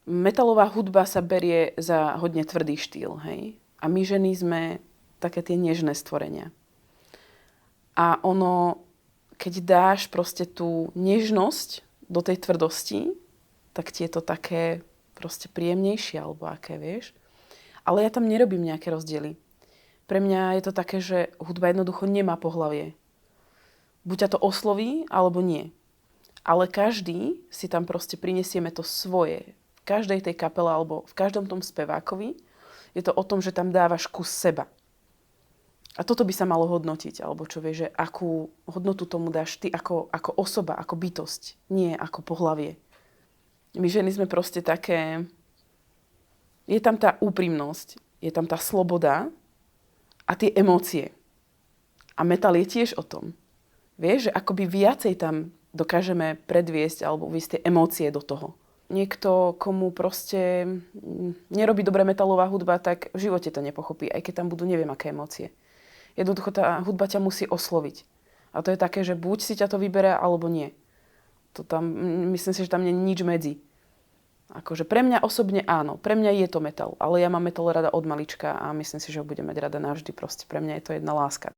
Metalová hudba sa berie za hodne tvrdý štýl, hej? A my ženy sme také tie nežné stvorenia. A ono, keď dáš proste tú nežnosť do tej tvrdosti, tak ti je to také proste príjemnejšie, alebo aké, vieš. Ale ja tam nerobím nejaké rozdiely. Pre mňa je to také, že hudba jednoducho nemá pohlavie. Buď ťa to osloví, alebo nie. Ale každý si tam proste prinesieme to svoje. V každej tej kapele, alebo v každom tom spevákovi je to o tom, že tam dávaš kus seba. A toto by sa malo hodnotiť, alebo čo vieš, že akú hodnotu tomu dáš ty ako osoba, ako bytosť, nie ako pohlavie. My ženy sme proste také... Je tam tá úprimnosť, je tam tá sloboda a tie emócie. A metal je tiež o tom. Vieš, že akoby viacej tam dokážeme predviesť alebo uviesť tie emócie do toho. Niekto, komu proste nerobí dobre metalová hudba, tak v živote to nepochopí, aj keď tam budú neviem aké emócie. Jednoducho tá hudba ťa musí osloviť. A to je také, že buď si ťa to vyberá, alebo nie. To tam, myslím si, že tam nie je nič medzi. Akože pre mňa osobne áno, pre mňa je to metal, ale ja mám metal rada od malička a myslím si, že ho budem mať rada navždy. Proste pre mňa je to jedna láska.